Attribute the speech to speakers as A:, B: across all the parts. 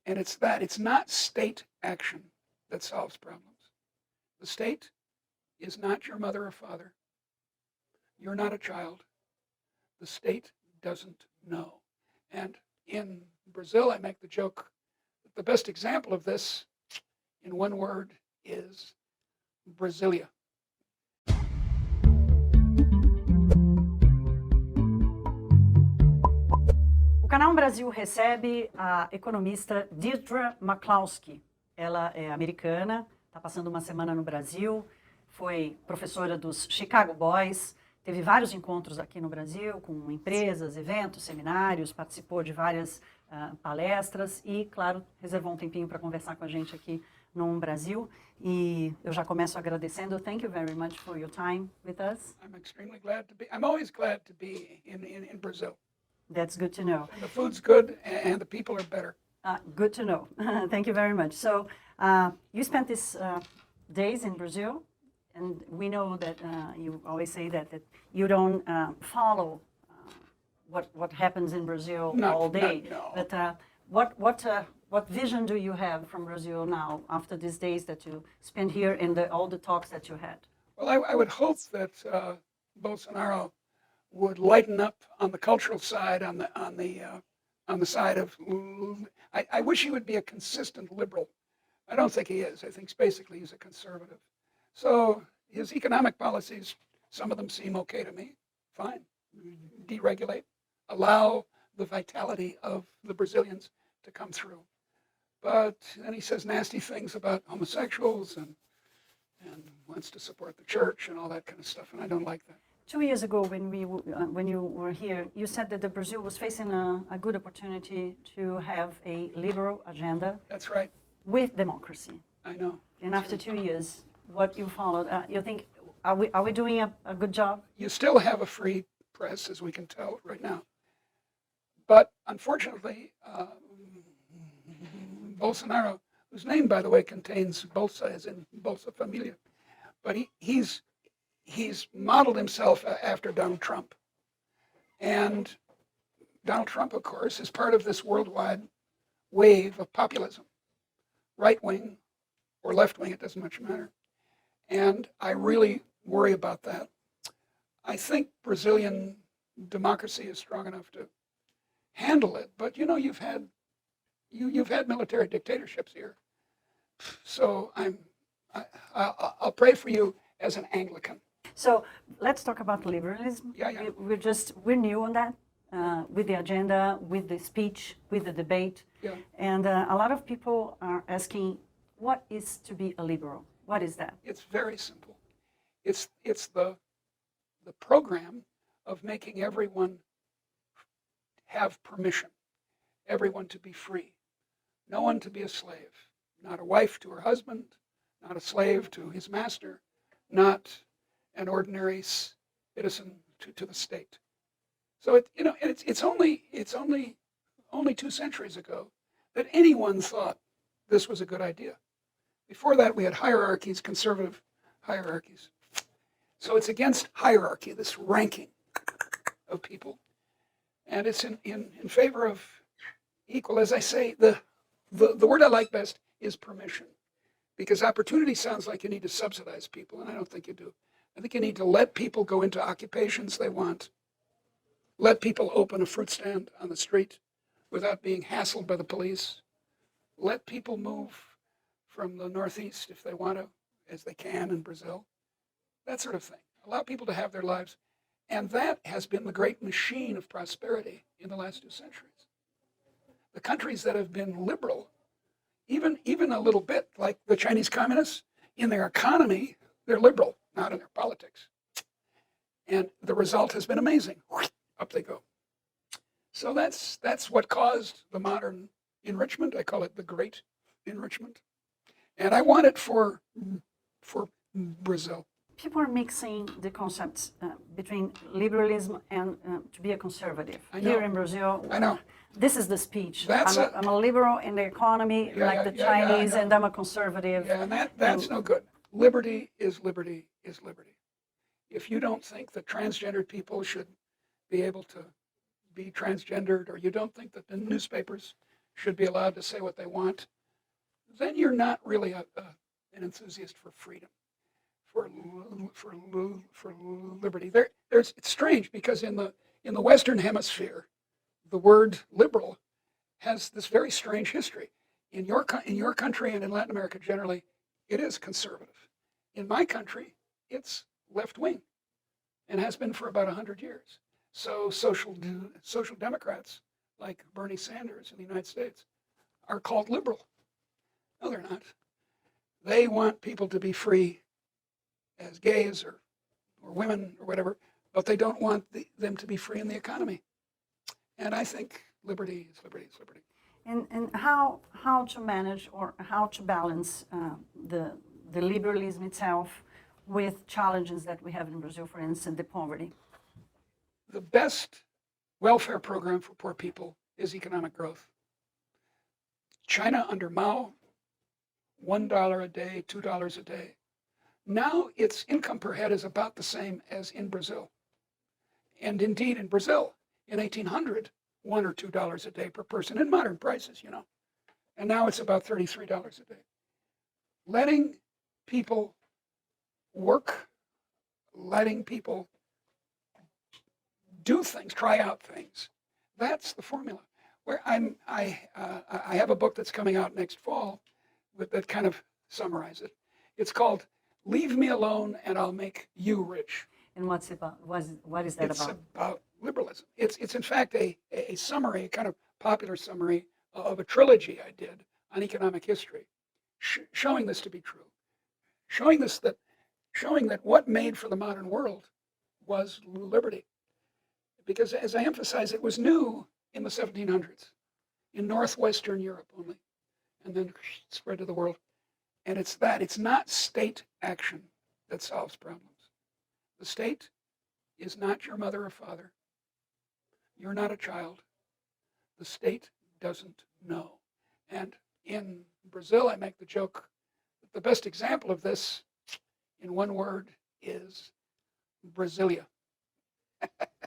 A: And it's not state action that solves problems. The state is not your mother or father. You're not a child. The state doesn't know. And in Brazil, I make the joke that the best example of this, in one word, is Brasilia.
B: O Canal Brasil recebe a economista Deirdre McCloskey. Ela é americana, está passando uma semana no Brasil, foi professora dos Chicago Boys, teve vários encontros aqui no Brasil com empresas, eventos, seminários, participou de várias palestras e, claro, reservou um tempinho para conversar com a gente aqui no UM Brasil. E eu já começo agradecendo. Thank you very much for your time with us.
A: I'm extremely glad to be. I'm always glad to be in Brazil.
B: That's good to know.
A: And the food's good and the people are better.
B: Good to know. Thank you very much. So you spent these days in Brazil, and we know that you always say that you don't follow what happens in Brazil all day.
A: No.
B: But what vision do you have from Brazil now after these days that you spent here and all the talks that you had?
A: Well, I would hope that Bolsonaro would lighten up on the cultural side, on the side of. I wish he would be a consistent liberal. I don't think he is. I think basically he's a conservative. So his economic policies, some of them seem okay to me. Fine, deregulate, allow the vitality of the Brazilians to come through. But then he says nasty things about homosexuals and wants to support the church and all that kind of stuff, and I don't like that.
B: 2 years ago, when you were here, you said that Brazil was facing a good opportunity to have a liberal agenda.
A: That's right.
B: With democracy.
A: I know.
B: And after 2 years, what you followed, you think, are we doing a good job?
A: You still have a free press, as we can tell right now. But unfortunately, Bolsonaro, whose name, by the way, contains Bolsa, as in Bolsa Familia, but he's modeled himself after Donald Trump. And Donald Trump, of course, is part of this worldwide wave of populism, right-wing or left-wing, it doesn't much matter. And I really worry about that. I think Brazilian democracy is strong enough to handle it, but you know, you've had military dictatorships here. So I'll pray for you as an Anglican.
B: So let's talk about liberalism.
A: Yeah.
B: We're new on that, with the agenda, with the speech, with the debate.
A: Yeah.
B: And a lot of people are asking, what is to be a liberal? What is that?
A: It's very simple. It's the program of making everyone have permission, everyone to be free, no one to be a slave, not a wife to her husband, not a slave to his master, not an ordinary citizen to the state. So it's only 2 centuries ago that anyone thought this was a good idea. Before that, we had hierarchies, conservative hierarchies. So it's against hierarchy, this ranking of people, and it's in favor of equal. As I say, the word I like best is permission, because opportunity sounds like you need to subsidize people, and I don't think you do. I think you need to let people go into occupations they want. Let people open a fruit stand on the street without being hassled by the police. Let people move from the Northeast if they want to, as they can in Brazil. That sort of thing. Allow people to have their lives. And that has been the great machine of prosperity in the last 2 centuries. The countries that have been liberal, even a little bit, like the Chinese communists, in their economy, they're liberal, not in their politics. And the result has been amazing. Up they go. So that's what caused the modern enrichment. I call it the great enrichment. And I want it for Brazil.
B: People are mixing the concepts between liberalism and to be a conservative. Here in Brazil,
A: I know.
B: This is the speech. I'm a liberal in the economy, the Chinese, and I'm a conservative.
A: Yeah, and that's no good. Liberty is liberty is liberty. If you don't think that transgendered people should be able to be transgendered, or you don't think that the newspapers should be allowed to say what they want, then you're not really an enthusiast for freedom, for liberty. It's strange because in the Western Hemisphere, the word liberal has this very strange history. In your country and in Latin America generally, it is conservative. In my country, it's left-wing and has been for about 100 years. So social democrats like Bernie Sanders in the United States are called liberal. No, they're not. They want people to be free as gays or women or whatever, but they don't want them to be free in the economy. And I think liberty is liberty is liberty.
B: And how to manage or how to balance the liberalism itself with challenges that we have in Brazil, for instance, the poverty?
A: The best welfare program for poor people is economic growth. China under Mao, $1 a day, $2 a day. Now its income per head is about the same as in Brazil. And indeed in Brazil, in 1800, $1 or $2 a day per person in modern prices, you know. And now it's about $33 a day. Letting people work, letting people do things, try out things. That's the formula. Where I have a book that's coming out next fall that kind of summarizes it. It's called "Leave Me Alone and I'll Make You Rich."
B: And what is that
A: It's
B: about?
A: about liberalism. It's in fact a summary, a kind of popular summary of a trilogy I did on economic history, showing this to be true, showing that what made for the modern world was liberty. Because as I emphasize, it was new in the 1700s, in northwestern Europe only, and then spread to the world. And it's not state action that solves problems. The state is not your mother or father. You're not a child. The state doesn't know. And in Brazil, I make the joke that the best example of this in one word is Brasilia.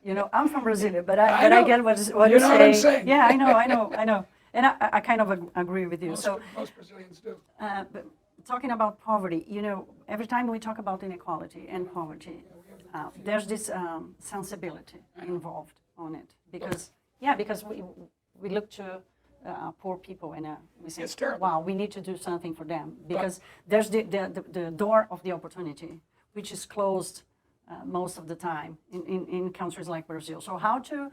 B: You know, I'm from Brazil, but I get what
A: you
B: you're
A: know
B: saying.
A: what I'm saying.
B: Yeah, I know. And I kind of agree with you.
A: Most Brazilians do.
B: But talking about poverty, you know, every time we talk about inequality and poverty, there's this sensibility involved on it. Because we look to poor people and we say, wow, we need to do something for them. Because there's the door of the opportunity, which is closed most of the time in countries like Brazil. So how to...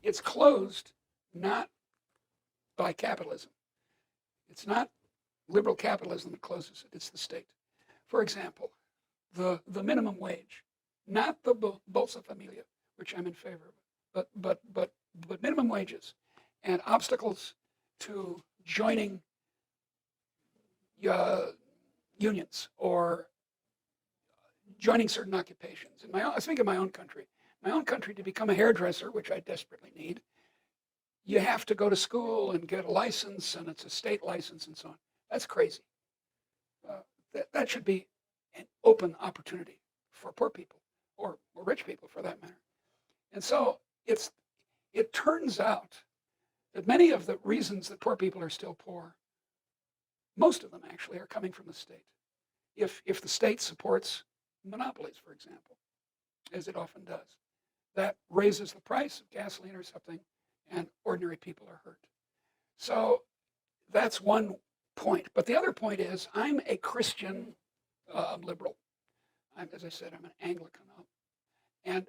A: it's closed not by capitalism. It's not liberal capitalism that closes it, it's the state. For example, the minimum wage, not the Bolsa Familia, which I'm in favor of, but minimum wages and obstacles to joining unions or joining certain occupations. I think of my own country. My own country, to become a hairdresser, which I desperately need, you have to go to school and get a license, and it's a state license and so on. That's crazy. That should be an open opportunity for poor people, or rich people for that matter. And so it turns out that many of the reasons that poor people are still poor, most of them actually are coming from the state. If the state supports monopolies, for example, as it often does, that raises the price of gasoline or something, and ordinary people are hurt. So that's one point. But the other point is, I'm a Christian liberal. As I said, I'm an Anglican. And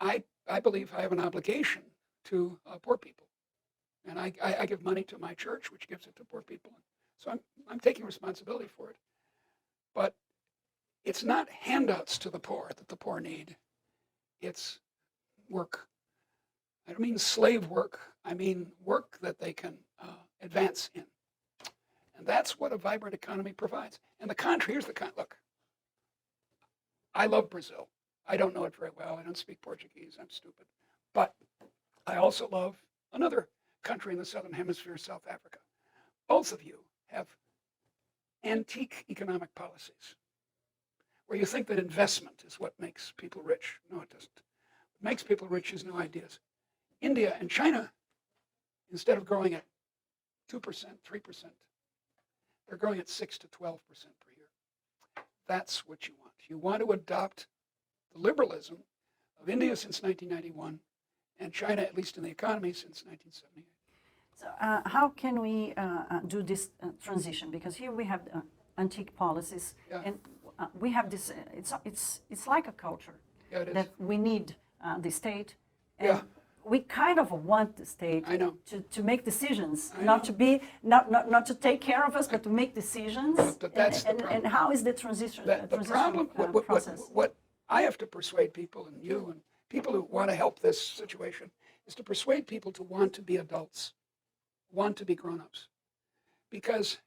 A: I believe I have an obligation to poor people. And I give money to my church, which gives it to poor people. So I'm taking responsibility for it. But it's not handouts to the poor that the poor need. It's work. I don't mean slave work. I mean work that they can advance in. And that's what a vibrant economy provides. And here's the look. I love Brazil. I don't know it very well. I don't speak Portuguese. I'm stupid. But I also love another country in the Southern Hemisphere, South Africa. Both of you have antique economic policies where you think that investment is what makes people rich. No, it doesn't. What makes people rich is new ideas. India and China, instead of growing at 2%, 3%. They're growing at 6 to 12% per year. That's what you want. You want to adopt the liberalism of India since 1991 and China, at least in the economy, since 1978.
B: So how can we do this transition? Because here we have antique policies,
A: Yeah.
B: and we have this. It's like a culture
A: Yeah, it is.
B: that we need the state. And
A: Yeah.
B: we kind of want the state
A: I know.
B: to make decisions,
A: I
B: not
A: know.
B: to be not to take care of us, but to make decisions.
A: But that's the
B: and
A: problem.
B: how is the transition?
A: The problem,
B: Process?
A: what I have to persuade people, and you and people who want to help this situation, is to persuade people to want to be adults, want to be grown-ups. Because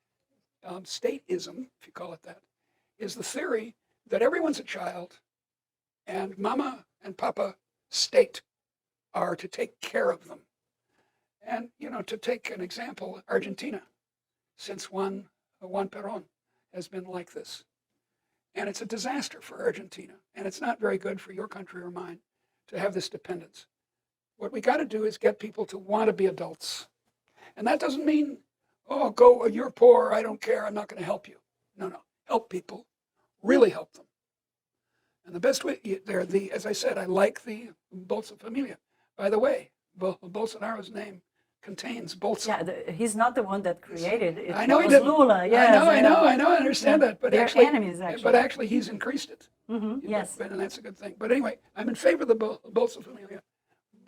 A: stateism, if you call it that, is the theory that everyone's a child and mama and papa state are to take care of them. And, to take an example, Argentina, since Juan Perón has been like this. And it's a disaster for Argentina. And it's not very good for your country or mine to have this dependence. What we got to do is get people to want to be adults. And that doesn't mean, oh, go, you're poor, I don't care, I'm not going to help you. No. Help people, really help them. And the best way, as I said, I like the Bolsa Familia. By the way, Bolsonaro's name contains Bolsa.
B: Yeah, he's not the one that created it.
A: I know he
B: was
A: didn't.
B: Lula. Yes,
A: I know, I understand that. But
B: they're
A: actually,
B: enemies, actually.
A: But actually, he's increased it.
B: Yes.
A: And that's a good thing. But anyway, I'm in favor of the Bolsa Familia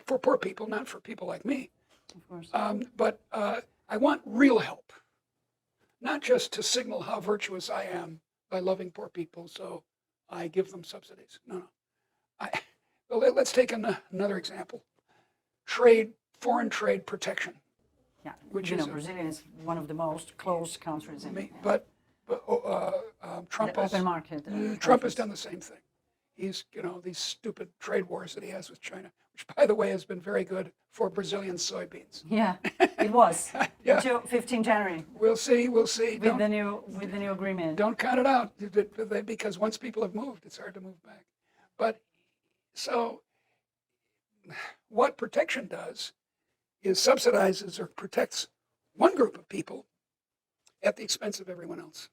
A: for poor people, not for people like me.
B: Of course.
A: But I want real help, not just to signal how virtuous I am by loving poor people, so I give them subsidies. No. Well, let's take another example. Foreign trade protection.
B: Yeah,
A: which
B: Brazil is one of the most closed countries in
A: But Trump
B: the open market.
A: Trump has done the same thing. He's, these stupid trade wars that he has with China, which, by the way, has been very good for Brazilian soybeans.
B: Yeah, it was
A: Yeah.
B: until 15 January.
A: We'll see.
B: With the new agreement.
A: Don't count it out, because once people have moved, it's hard to move back. But so what protection does is subsidizes or protects one group of people at the expense of everyone else.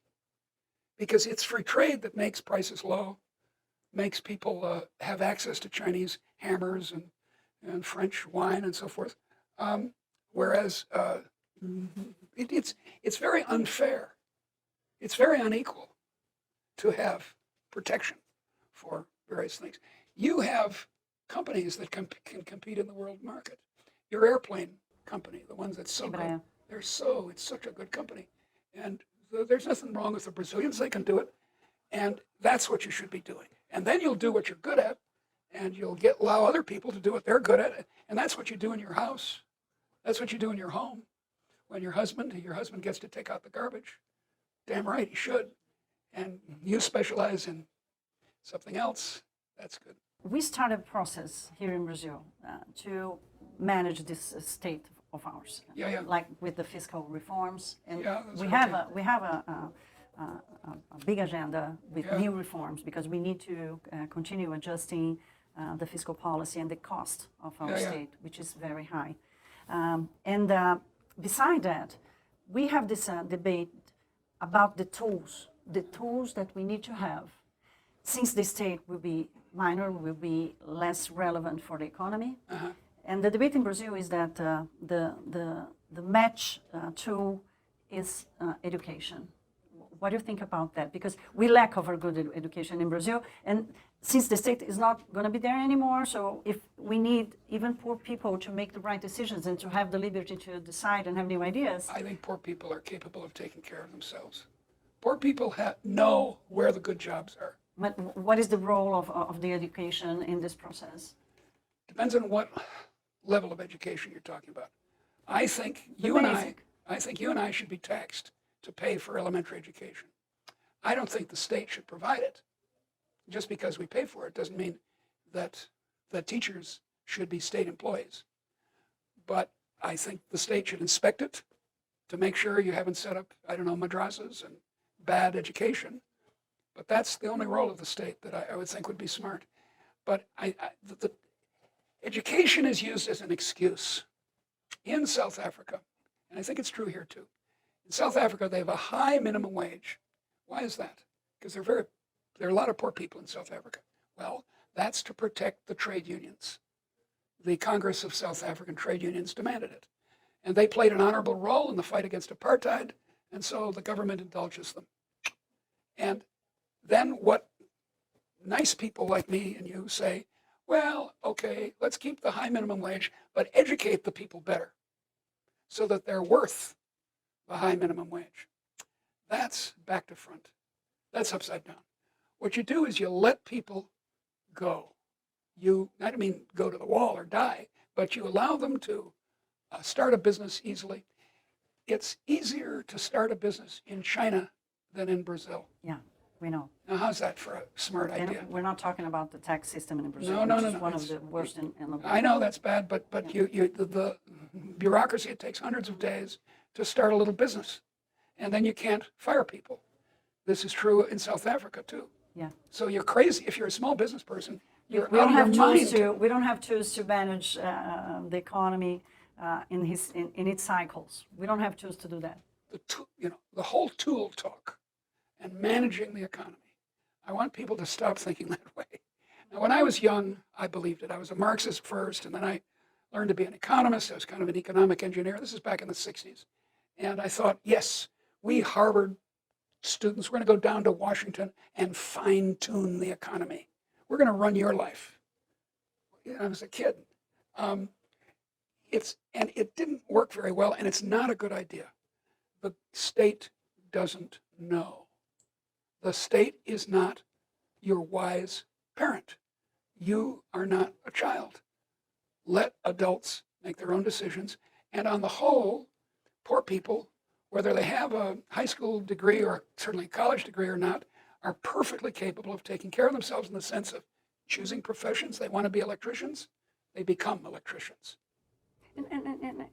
A: Because it's free trade that makes prices low, makes people have access to Chinese hammers and French wine and so forth. Whereas it's very unfair. It's very unequal to have protection for various things. You have companies that can compete in the world market. Your airplane company, the ones that's so good, it's such a good company. And there's nothing wrong with the Brazilians. They can do it. And that's what you should be doing. And then you'll do what you're good at, and you'll allow other people to do what they're good at. And that's what you do in your house. That's what you do in your home. When your husband gets to take out the garbage, damn right he should. And you specialize in something else, that's good.
B: We started a process here in Brazil to manage this state of ours, like with the fiscal reforms, and we have a big agenda with new reforms, because we need to continue adjusting the fiscal policy and the cost of our state, which is very high. And beside that, we have this debate about the tools that we need to have, since the state will be minor, will be less relevant for the economy. And the debate in Brazil is that the match tool is education. What do you think about that? Because we lack of a good education in Brazil, and since the state is not going to be there anymore, so if we need even poor people to make the right decisions and to have the liberty to decide and have new ideas.
A: I think poor people are capable of taking care of themselves. Poor people know where the good jobs are.
B: But what is the role of the education in this process?
A: Depends on what level of education you're talking about. I think you and I should be taxed to pay for elementary education. I don't think the state should provide it. Just because we pay for it doesn't mean that teachers should be state employees. But I think the state should inspect it to make sure you haven't set up, madrasas and bad education. But that's the only role of the state that I would think would be smart. But the education is used as an excuse in South Africa And I think it's true here too. In South Africa, they have a high minimum wage. Why is that? Because there are a lot of poor people in South Africa. Well, that's to protect the trade unions. The Congress of South African Trade Unions demanded it. And they played an honorable role in the fight against apartheid, and so the government indulges them. And then what nice people like me and you say, well, okay, let's keep the high minimum wage, but educate the people better so that they're worth the high minimum wage. That's back to front. That's upside down. What you do is you let people go. I don't mean go to the wall or die, but you allow them to start a business easily. It's easier to start a business in China than in Brazil.
B: Yeah, we know.
A: Now, how's that for a smart
B: And
A: idea?
B: we're not talking about the tax system in Brazil,
A: No,
B: which
A: no,
B: is
A: no.
B: one of the worst in the world.
A: I know that's bad, but the bureaucracy, it takes hundreds of days to start a little business, and then you can't fire people. This is true in South Africa too.
B: Yeah.
A: So you're crazy if you're a small business person. You're
B: We
A: out
B: don't
A: of
B: have
A: your
B: tools
A: mind.
B: we don't have tools to manage the economy in its cycles. We don't have tools to do that.
A: The whole tool talk and managing the economy. I want people to stop thinking that way. Now, when I was young, I believed it. I was a Marxist first, and then I learned to be an economist. I was kind of an economic engineer. This is back in the 60s. And I thought, yes, we Harvard students, we're going to go down to Washington and fine-tune the economy. We're going to run your life. I was a kid. And it didn't work very well, and it's not a good idea. The state doesn't know. The state is not your wise parent. You are not a child. Let adults make their own decisions. And on the whole, poor people, whether they have a high school degree or certainly a college degree or not, are perfectly capable of taking care of themselves in the sense of choosing professions. They want to be electricians, they become electricians.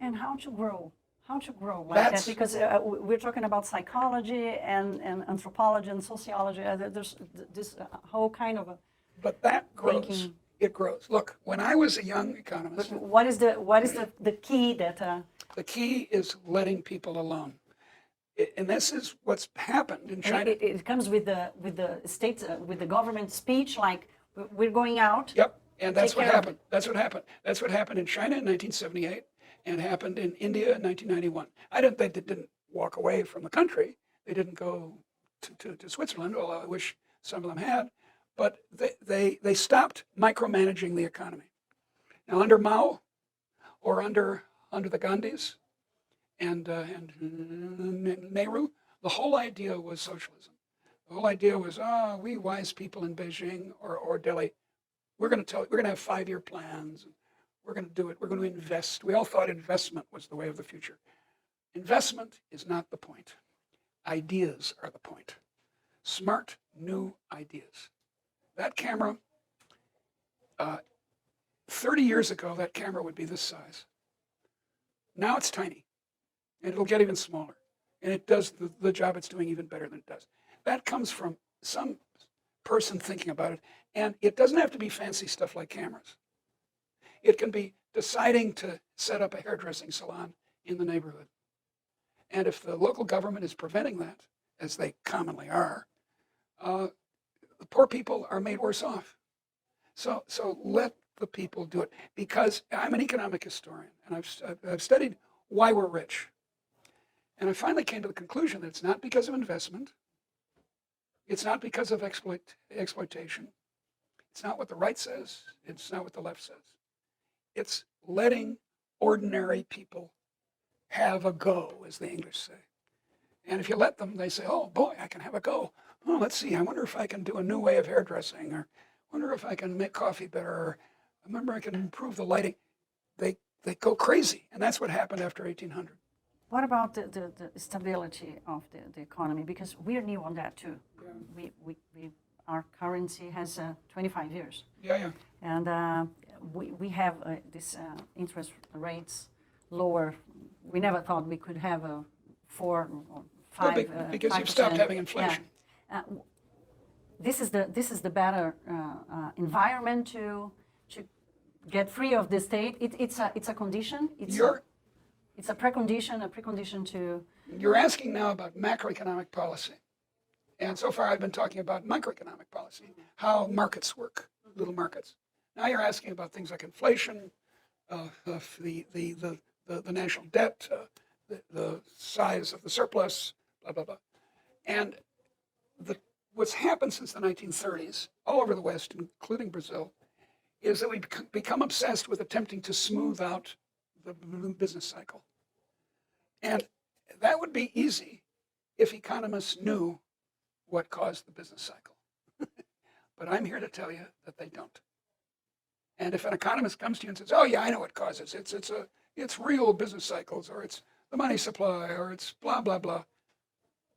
B: And how to grow? How to grow like that? Because we're talking about psychology and anthropology and sociology. There's this whole kind of a.
A: But that grows.
B: Thinking.
A: It grows. Look, when I was a young economist.
B: But what is the key that?
A: The key is letting people alone. And this is what's happened in China.
B: It comes with the state, with the government speech, like we're going out.
A: Yep, and that's what happened. That's what happened. That's what happened in China in 1978 and happened in India in 1991. They didn't walk away from the country. They didn't go to Switzerland, although I wish some of them had. But they stopped micromanaging the economy. Now, under Mao or under the Gandhis and Nehru, the whole idea was socialism. The whole idea was, we wise people in Beijing or Delhi, we're going to have 5-year plans. And we're going to do it. We're going to invest. We all thought investment was the way of the future. Investment is not the point. Ideas are the point. Smart, new ideas. That camera, 30 years ago, that camera would be this size. Now it's tiny, and it'll get even smaller. And it does the job it's doing even better than it does. That comes from some person thinking about it. And it doesn't have to be fancy stuff like cameras. It can be deciding to set up a hairdressing salon in the neighborhood. And if the local government is preventing that, as they commonly are, the poor people are made worse off. So let the people do it. Because I'm an economic historian, and I've studied why we're rich. And I finally came to the conclusion that it's not because of investment. It's not because of exploitation. It's not what the right says. It's not what the left says. It's letting ordinary people have a go, as the English say. And if you let them, they say, oh boy, I can have a go. Oh, let's see, I wonder if I can do a new way of hairdressing, or I wonder if I can make coffee better, or I remember I can improve the lighting. They go crazy, and that's what happened after 1800.
B: What about the stability of the economy? Because we're new on that too. Yeah. Our currency has 25 years.
A: Yeah.
B: And we have this interest rates lower. We never thought we could have a 4 or 5.
A: Because
B: 5%.
A: you've stopped having inflation.
B: Yeah. This is the better environment to get free of the state. It's a condition. It's a precondition to...
A: You're asking now about macroeconomic policy. And so far I've been talking about microeconomic policy, how markets work, little markets. Now you're asking about things like inflation, the national debt, the size of the surplus, blah, blah, blah. And what's happened since the 1930s, all over the West, including Brazil, is that we become obsessed with attempting to smooth out the business cycle. And that would be easy if economists knew what caused the business cycle. But I'm here to tell you that they don't. And if an economist comes to you and says, oh yeah, I know what causes it. It's real business cycles, or it's the money supply, or it's blah, blah, blah,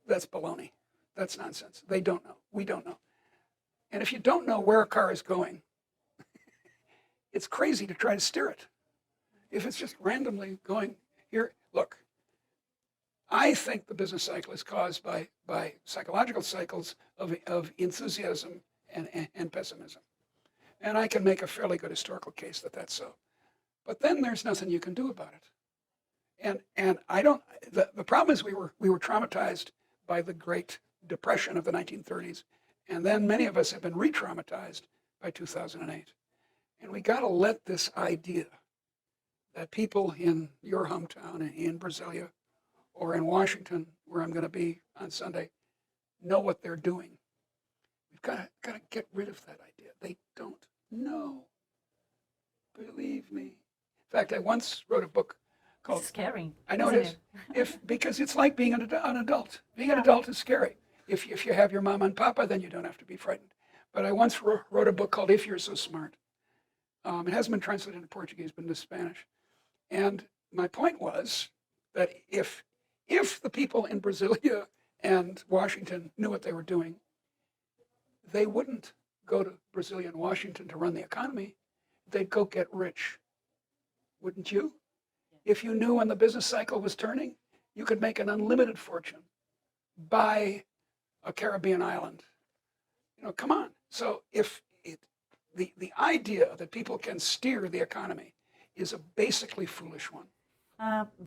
A: that's baloney. That's nonsense. They don't know. We don't know. And if you don't know where a car is going, it's crazy to try to steer it. If it's just randomly going here, look, I think the business cycle is caused by psychological cycles of enthusiasm and pessimism. And I can make a fairly good historical case that that's so. But then there's nothing you can do about it. And I don't, the problem is we were traumatized by the Great Depression of the 1930s. And then many of us have been re-traumatized by 2008. And we got to let this idea that people in your hometown, in Brasilia, or in Washington, where I'm going to be on Sunday, know what they're doing. We've got to get rid of that idea. They don't know. Believe me. In fact, I once wrote a book called...
B: It's scary.
A: I know it is. Because it's like being an adult. Being an adult is scary. If you have your mama and papa, then you don't have to be frightened. But I once wrote a book called If You're So Smart. It hasn't been translated into Portuguese, but into Spanish. And my point was that if the people in Brasilia and Washington knew what they were doing, they wouldn't go to Brasilia and Washington to run the economy. They'd go get rich. Wouldn't you? If you knew when the business cycle was turning, you could make an unlimited fortune. Buy a Caribbean island. Come on. So the idea that people can steer the economy is a basically foolish one.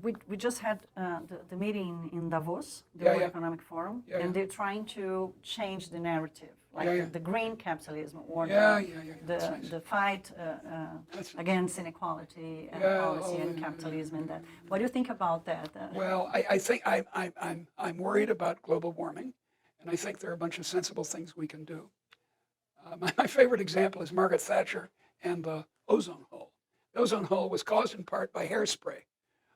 B: We just had the meeting in Davos, the
A: Yeah,
B: World
A: yeah.
B: Economic Forum,
A: Yeah,
B: and
A: yeah.
B: they're trying to change the narrative, like
A: Yeah, yeah.
B: the green capitalism or
A: That's nice.
B: the fight
A: That's nice.
B: against inequality and
A: Yeah,
B: policy and capitalism and that. What do you think about that?
A: Well, I think I'm worried about global warming, and I think there are a bunch of sensible things we can do. My favorite example is Margaret Thatcher and the ozone hole. The ozone hole was caused in part by hairspray.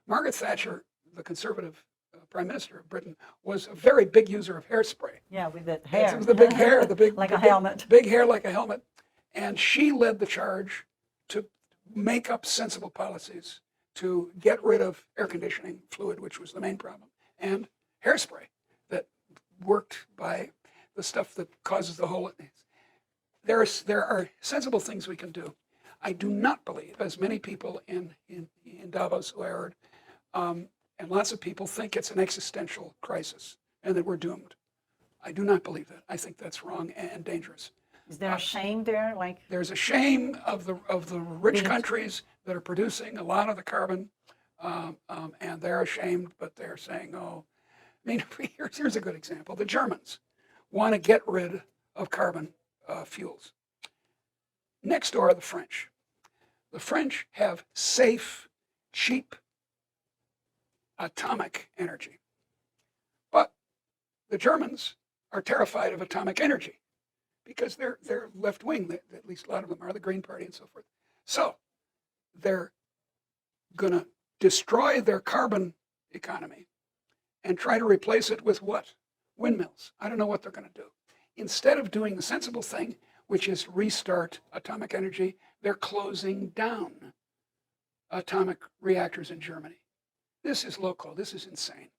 A: Margaret Thatcher, the conservative Prime Minister of Britain, was a very big user of hairspray.
B: Yeah, with that hair.
A: It was the big hair,
B: like a helmet.
A: Big hair like a helmet. And she led the charge to make up sensible policies to get rid of air conditioning fluid, which was the main problem, and hairspray that worked by the stuff that causes the hole. There are sensible things we can do. I do not believe, as many people in Davos who I heard, and lots of people think it's an existential crisis and that we're doomed. I do not believe that. I think that's wrong and dangerous.
B: Is there a shame there? Like
A: there's a shame of the rich countries that are producing a lot of the carbon, and they're ashamed, but they're saying, oh, I mean, here's a good example. The Germans want to get rid of carbon fuels. Next door are the French. The French have safe, cheap atomic energy. But the Germans are terrified of atomic energy because they're left-wing, at least a lot of them are, the Green Party and so forth. So they're going to destroy their carbon economy and try to replace it with what? Windmills. I don't know what they're going to do. Instead of doing the sensible thing, which is restart atomic energy, they're closing down atomic reactors in Germany. This is loco. This is insane.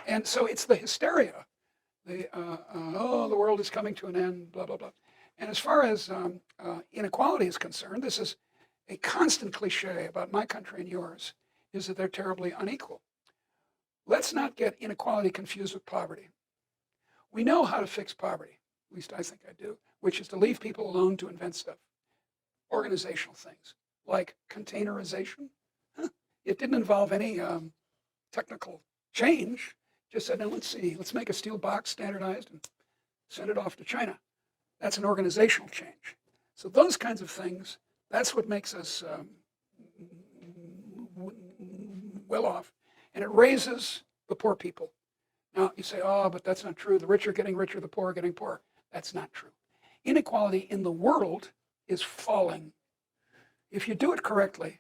A: And so it's the hysteria. The world is coming to an end, blah, blah, blah. And as far as inequality is concerned, this is a constant cliche about my country and yours, is that they're terribly unequal. Let's not get inequality confused with poverty. We know how to fix poverty, at least I think I do, which is to leave people alone to invent stuff. Organizational things, like containerization. It didn't involve any technical change. Just said, now let's see, let's make a steel box standardized and send it off to China. That's an organizational change. So those kinds of things, that's what makes us well off. And it raises the poor people. Now you say, oh, but that's not true. The rich are getting richer, the poor are getting poorer. That's not true. Inequality in the world is falling. If you do it correctly,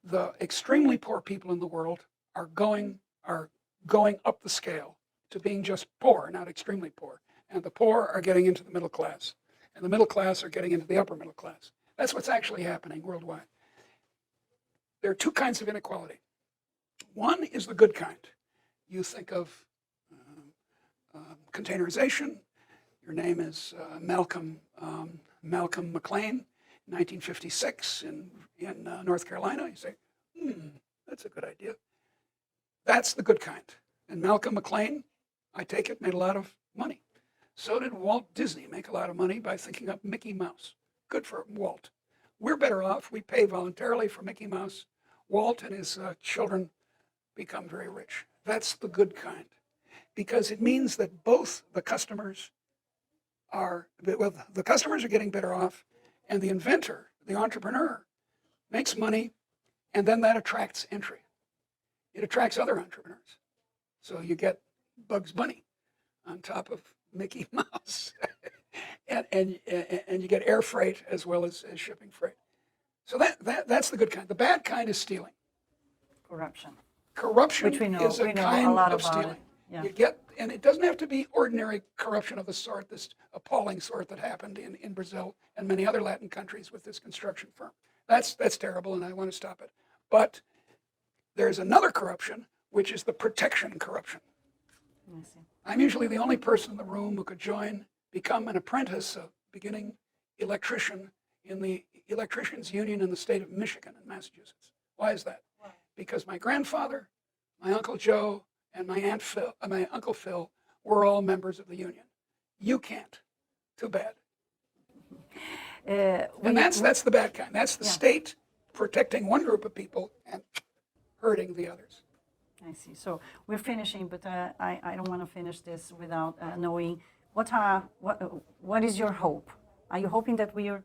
A: the extremely poor people in the world are going up the scale to being just poor, not extremely poor. And the poor are getting into the middle class. And the middle class are getting into the upper middle class. That's what's actually happening worldwide. There are two kinds of inequality. One is the good kind. You think of containerization. Your name is Malcolm McLean, 1956 in North Carolina. You say, that's a good idea. That's the good kind. And Malcolm McLean, I take it, made a lot of money. So did Walt Disney make a lot of money by thinking up Mickey Mouse. Good for Walt. We're better off. We pay voluntarily for Mickey Mouse. Walt and his children become very rich. That's the good kind. Because it means that both the customers are getting better off, and the inventor, the entrepreneur, makes money, and then that attracts entry. It attracts other entrepreneurs. So you get Bugs Bunny on top of Mickey Mouse. and you get air freight as well as shipping freight. So that's the good kind. The bad kind is stealing.
B: Corruption.
A: Corruption
B: Which we know
A: is a kind
B: a lot
A: of
B: about
A: stealing.
B: it. Yeah.
A: You get, and it doesn't have to be ordinary corruption of the sort, this appalling sort that happened in Brazil and many other Latin countries with this construction firm. That's terrible, and I want to stop it. But there's another corruption, which is the protection corruption.
B: I see.
A: I'm usually the only person in the room who could become an apprentice, a beginning electrician in the Electricians Union in the state of Michigan and Massachusetts. Why is that? Why? Because my grandfather, my Uncle Joe, and my Uncle Phil were all members of the union. You can't. Too bad. And that's the bad kind. That's the state protecting one group of people and hurting the others.
B: I see. So we're finishing, but I don't want to finish this without knowing what is your hope? Are you hoping that we are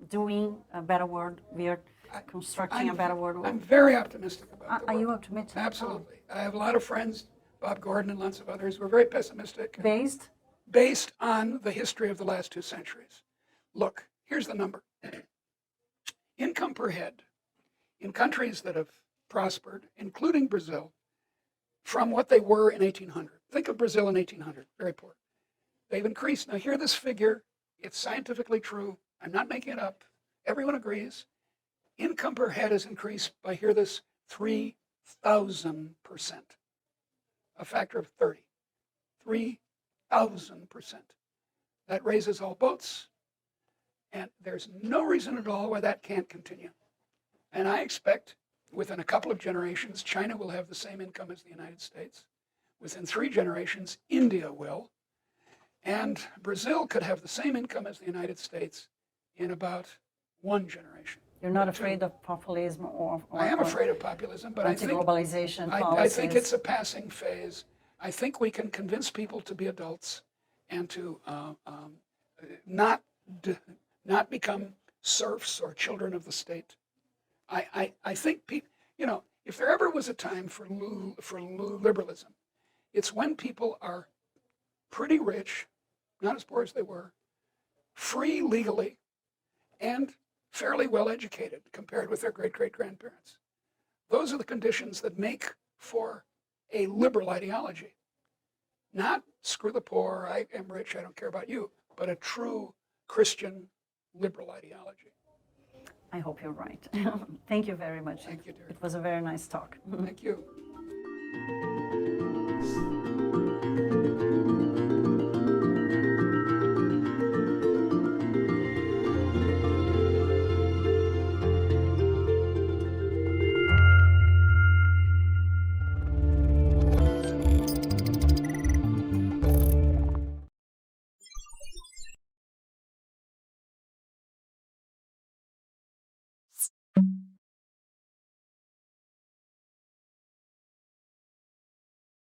B: doing a better world? We are constructing a better world?
A: I'm very optimistic about the world.
B: Are you optimistic?
A: Absolutely. I have a lot of friends, Bob Gordon and lots of others. We're very pessimistic.
B: Based
A: on the history of the last 2 centuries. Look, here's the number. Income per head in countries that have prospered, including Brazil, from what they were in 1800. Think of Brazil in 1800, very poor. They've increased. Now hear this figure. It's scientifically true. I'm not making it up. Everyone agrees. Income per head has increased by, hear this, 3,000%. A factor of 30. 3,000%. That raises all boats. And there's no reason at all why that can't continue. And I expect within a couple of generations, China will have the same income as the United States. Within 3 generations, India will. And Brazil could have the same income as the United States in about 1 generation.
B: You're not afraid of populism or
A: I am afraid of populism, but I think it's a passing phase. I think we can convince people to be adults and to not become serfs or children of the state. I think people, if there ever was a time for liberalism, it's when people are pretty rich, not as poor as they were, free legally, and fairly well educated compared with their great-great-grandparents. Those are the conditions that make for a liberal ideology. Not screw the poor, I am rich, I don't care about you, but a true Christian liberal ideology.
B: I hope you're right. Thank you very much.
A: Thank you, Deirdre.
B: It was a very nice talk.
A: Thank you.